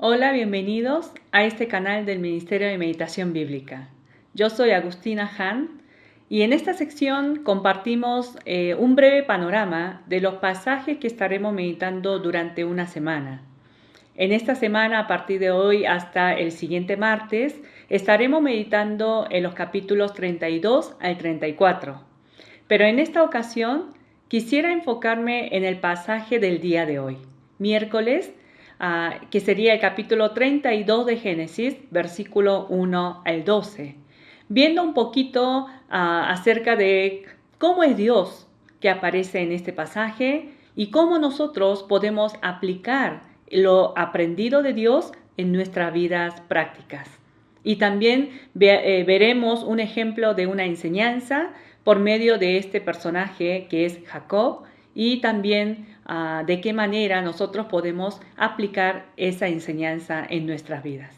Hola, bienvenidos a este canal del Ministerio de Meditación Bíblica. Yo soy Agustina Han y en esta sección compartimos un breve panorama de los pasajes que estaremos meditando durante una semana. En esta semana, a partir de hoy hasta el siguiente martes, estaremos meditando en los capítulos 32 al 34. Pero en esta ocasión quisiera enfocarme en el pasaje del día de hoy, miércoles, que sería el capítulo 32 de Génesis, versículo 1 al 12, viendo un poquito acerca de cómo es Dios que aparece en este pasaje y cómo nosotros podemos aplicar lo aprendido de Dios en nuestras vidas prácticas. Y también veremos un ejemplo de una enseñanza por medio de este personaje que es Jacob y también de qué manera nosotros podemos aplicar esa enseñanza en nuestras vidas.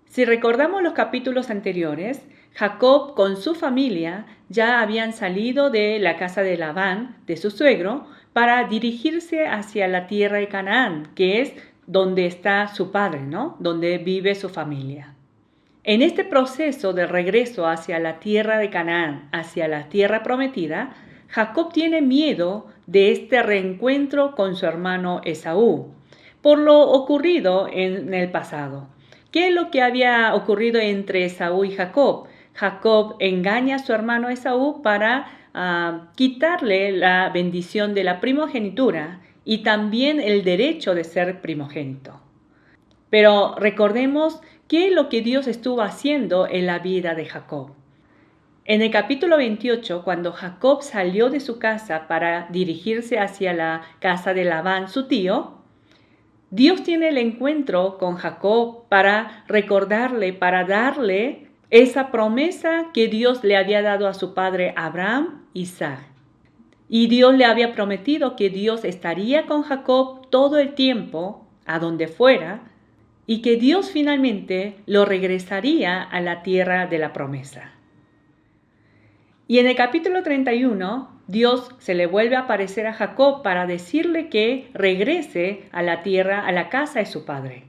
Si recordamos los capítulos anteriores, Jacob con su familia ya habían salido de la casa de Labán, de su suegro, para dirigirse hacia la tierra de Canaán, que es donde está su padre, ¿no? Donde vive su familia. En este proceso de regreso hacia la tierra de Canaán, hacia la tierra prometida, Jacob tiene miedo de este reencuentro con su hermano Esaú, por lo ocurrido en el pasado. ¿Qué es lo que había ocurrido entre Esaú y Jacob? Jacob engaña a su hermano Esaú para quitarle la bendición de la primogenitura y también el derecho de ser primogénito. Pero recordemos qué es lo que Dios estuvo haciendo en la vida de Jacob. En el capítulo 28, cuando Jacob salió de su casa para dirigirse hacia la casa de Labán, su tío, Dios tiene el encuentro con Jacob para recordarle, para darle esa promesa que Dios le había dado a su padre Abraham y Isaac. Y Dios le había prometido que Dios estaría con Jacob todo el tiempo, a donde fuera, y que Dios finalmente lo regresaría a la tierra de la promesa. Y en el capítulo 31, Dios se le vuelve a aparecer a Jacob para decirle que regrese a la tierra, a la casa de su padre.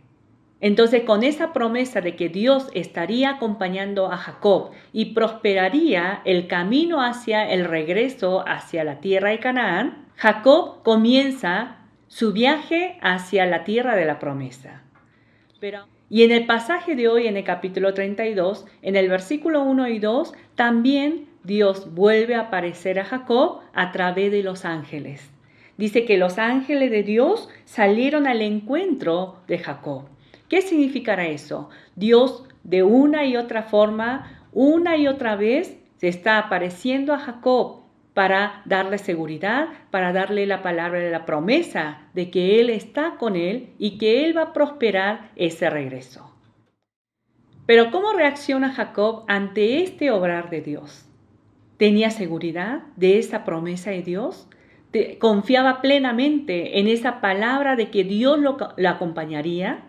Entonces, con esa promesa de que Dios estaría acompañando a Jacob y prosperaría el camino hacia el regreso hacia la tierra de Canaán, Jacob comienza su viaje hacia la tierra de la promesa. Y en el pasaje de hoy, en el capítulo 32, en el versículo 1 y 2, también Dios vuelve a aparecer a Jacob a través de los ángeles. Dice que los ángeles de Dios salieron al encuentro de Jacob. ¿Qué significará eso? Dios de una y otra forma, una y otra vez, se está apareciendo a Jacob para darle seguridad, para darle la palabra de la promesa de que Él está con él y que Él va a prosperar ese regreso. Pero ¿cómo reacciona Jacob ante este obrar de Dios? ¿Tenía seguridad de esa promesa de Dios? ¿Confiaba plenamente en esa palabra de que Dios lo acompañaría?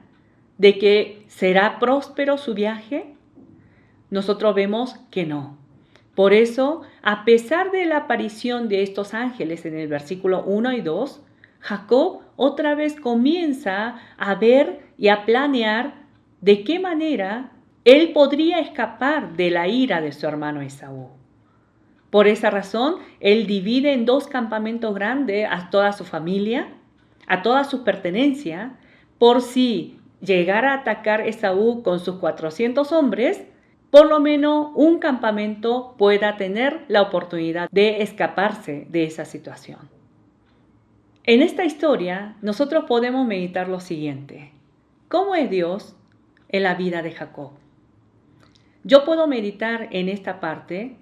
¿De que será próspero su viaje? Nosotros vemos que no. Por eso, a pesar de la aparición de estos ángeles en el versículo 1 y 2, Jacob otra vez comienza a ver y a planear de qué manera él podría escapar de la ira de su hermano Esaú. Por esa razón, él divide en dos campamentos grandes a toda su familia, a toda su pertenencia, por si llegara a atacar Esaú con sus 400 hombres, por lo menos un campamento pueda tener la oportunidad de escaparse de esa situación. En esta historia, nosotros podemos meditar lo siguiente. ¿Cómo es Dios en la vida de Jacob? Yo puedo meditar en esta parte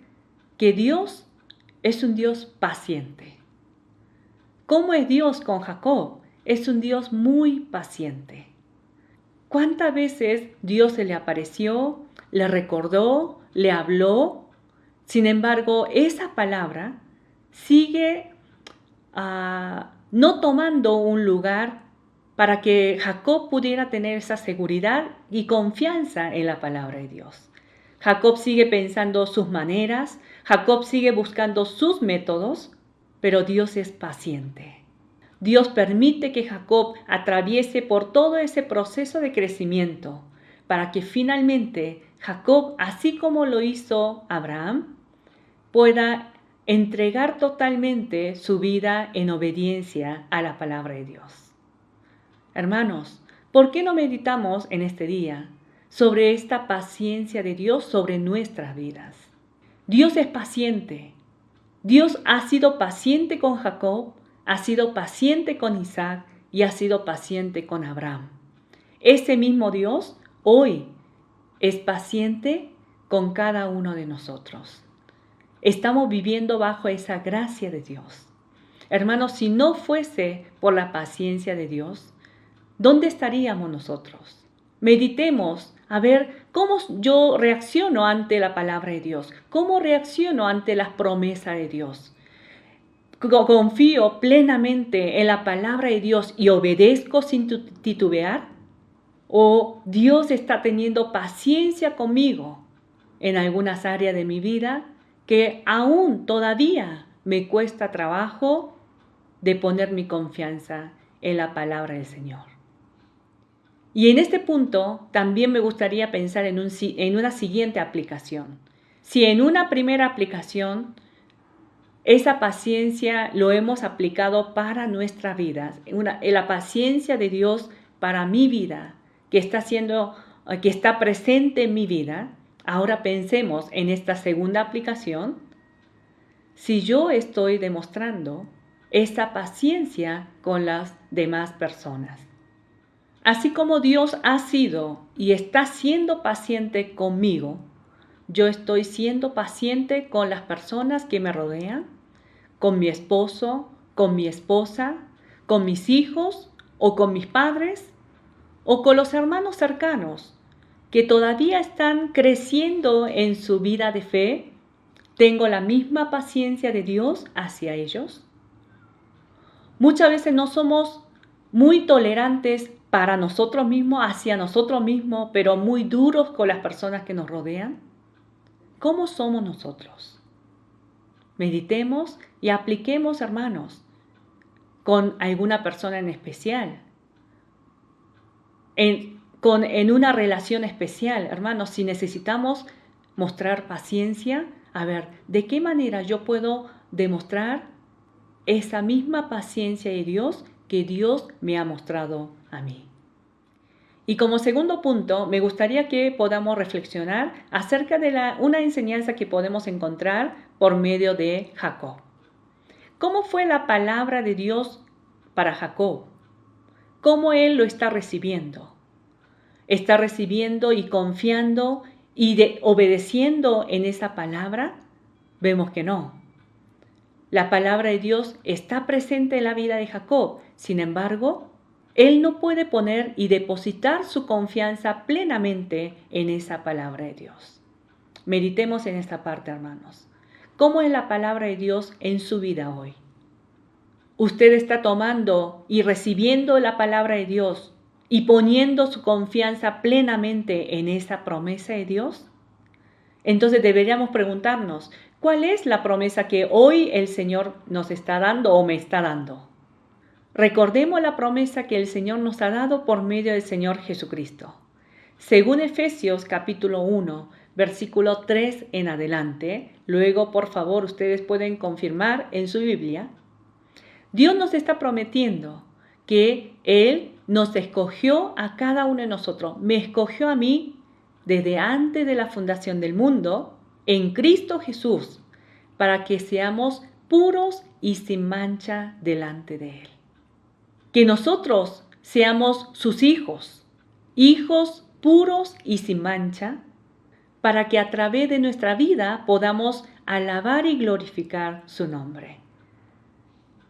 que Dios es un Dios paciente. ¿Cómo es Dios con Jacob? Es un Dios muy paciente. ¿Cuántas veces Dios se le apareció, le recordó, le habló? Sin embargo, esa palabra sigue no tomando un lugar para que Jacob pudiera tener esa seguridad y confianza en la palabra de Dios. Jacob sigue pensando sus maneras, Jacob sigue buscando sus métodos, pero Dios es paciente. Dios permite que Jacob atraviese por todo ese proceso de crecimiento para que finalmente Jacob, así como lo hizo Abraham, pueda entregar totalmente su vida en obediencia a la palabra de Dios. Hermanos, ¿por qué no meditamos en este día sobre esta paciencia de Dios sobre nuestras vidas? Dios es paciente. Dios ha sido paciente con Jacob, ha sido paciente con Isaac y ha sido paciente con Abraham. Ese mismo Dios hoy es paciente con cada uno de nosotros. Estamos viviendo bajo esa gracia de Dios. Hermanos, si no fuese por la paciencia de Dios, ¿dónde estaríamos nosotros? Meditemos a ver cómo yo reacciono ante la palabra de Dios, cómo reacciono ante las promesas de Dios. ¿Confío plenamente en la palabra de Dios y obedezco sin titubear? ¿O Dios está teniendo paciencia conmigo en algunas áreas de mi vida que aún todavía me cuesta trabajo de poner mi confianza en la palabra del Señor? Y en este punto también me gustaría pensar en una siguiente aplicación. Si en una primera aplicación esa paciencia lo hemos aplicado para nuestras vidas, la paciencia de Dios para mi vida, que está presente en mi vida, ahora pensemos en esta segunda aplicación. Si yo estoy demostrando esa paciencia con las demás personas. Así como Dios ha sido y está siendo paciente conmigo, yo estoy siendo paciente con las personas que me rodean, con mi esposo, con mi esposa, con mis hijos o con mis padres o con los hermanos cercanos que todavía están creciendo en su vida de fe. ¿Tengo la misma paciencia de Dios hacia ellos? Muchas veces no somos muy tolerantes para nosotros mismos, hacia nosotros mismos, pero muy duros con las personas que nos rodean. ¿Cómo somos nosotros? Meditemos y apliquemos, hermanos, con alguna persona en especial, en una relación especial. Hermanos, si necesitamos mostrar paciencia, a ver, ¿de qué manera yo puedo demostrar esa misma paciencia de Dios que Dios me ha mostrado a mí? Y como segundo punto, me gustaría que podamos reflexionar acerca de una enseñanza que podemos encontrar por medio de Jacob. ¿Cómo fue la palabra de Dios para Jacob? ¿Cómo él lo está recibiendo? ¿Está recibiendo y confiando y obedeciendo en esa palabra? Vemos que no. La palabra de Dios está presente en la vida de Jacob. Sin embargo, él no puede poner y depositar su confianza plenamente en esa palabra de Dios. Meditemos en esta parte, hermanos. ¿Cómo es la palabra de Dios en su vida hoy? ¿Usted está tomando y recibiendo la palabra de Dios y poniendo su confianza plenamente en esa promesa de Dios? Entonces deberíamos preguntarnos, ¿cuál es la promesa que hoy el Señor nos está dando o me está dando? Recordemos la promesa que el Señor nos ha dado por medio del Señor Jesucristo. Según Efesios capítulo 1, versículo 3 en adelante, luego por favor ustedes pueden confirmar en su Biblia, Dios nos está prometiendo que Él nos escogió a cada uno de nosotros. Me escogió a mí desde antes de la fundación del mundo, en Cristo Jesús, para que seamos puros y sin mancha delante de Él. Que nosotros seamos sus hijos, hijos puros y sin mancha, para que a través de nuestra vida podamos alabar y glorificar su nombre.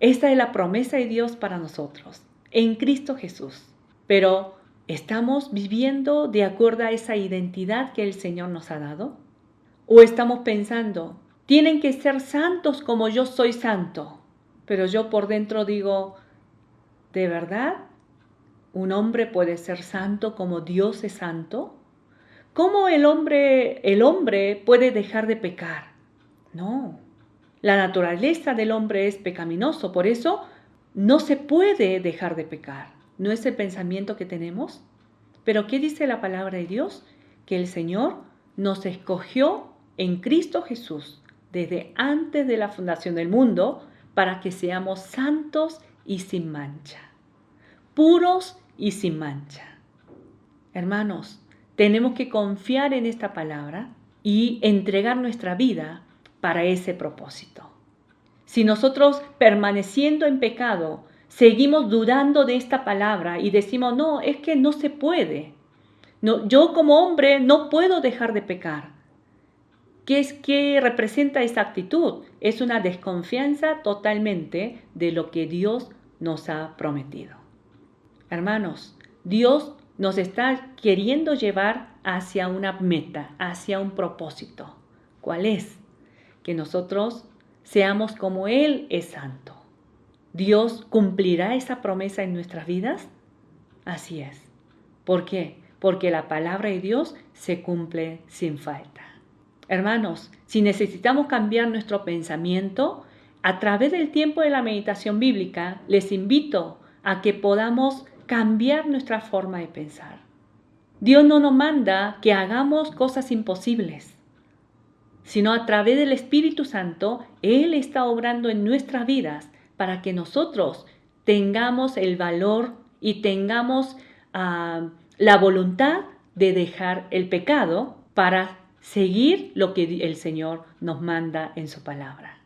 Esta es la promesa de Dios para nosotros, en Cristo Jesús. Pero, ¿estamos viviendo de acuerdo a esa identidad que el Señor nos ha dado? ¿O estamos pensando, tienen que ser santos como yo soy santo? Pero yo por dentro digo, ¿de verdad un hombre puede ser santo como Dios es santo? ¿Cómo el hombre puede dejar de pecar? No. La naturaleza del hombre es pecaminoso, por eso no se puede dejar de pecar. ¿No es el pensamiento que tenemos? Pero ¿qué dice la palabra de Dios? Que el Señor nos escogió en Cristo Jesús desde antes de la fundación del mundo para que seamos santos y sin mancha, puros y sin mancha. Hermanos, tenemos que confiar en esta palabra y entregar nuestra vida para ese propósito. Si nosotros, permaneciendo en pecado, seguimos dudando de esta palabra y decimos, no, es que no se puede. No, yo como hombre no puedo dejar de pecar. ¿Qué representa esa actitud? Es una desconfianza totalmente de lo que Dios nos ha prometido. Hermanos, Dios nos está queriendo llevar hacia una meta, hacia un propósito. ¿Cuál es? Que nosotros seamos como Él es santo. ¿Dios cumplirá esa promesa en nuestras vidas? Así es. ¿Por qué? Porque la palabra de Dios se cumple sin falta. Hermanos, si necesitamos cambiar nuestro pensamiento, a través del tiempo de la meditación bíblica, les invito a que podamos cambiar nuestra forma de pensar. Dios no nos manda que hagamos cosas imposibles, sino a través del Espíritu Santo, Él está obrando en nuestras vidas para que nosotros tengamos el valor y tengamos la voluntad de dejar el pecado para seguir lo que el Señor nos manda en su palabra.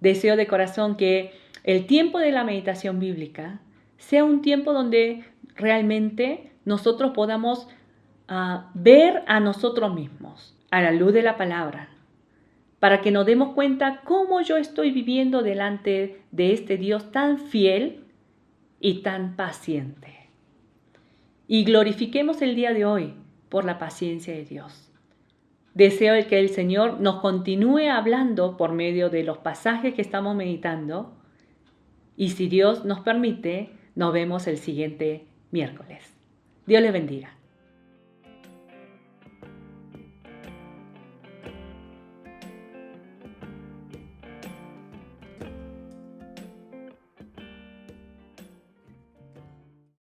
Deseo de corazón que el tiempo de la meditación bíblica sea un tiempo donde realmente nosotros podamos ver a nosotros mismos a la luz de la palabra, para que nos demos cuenta cómo yo estoy viviendo delante de este Dios tan fiel y tan paciente. Y glorifiquemos el día de hoy por la paciencia de Dios. Deseo que el Señor nos continúe hablando por medio de los pasajes que estamos meditando. Y si Dios nos permite, nos vemos el siguiente miércoles. Dios les bendiga.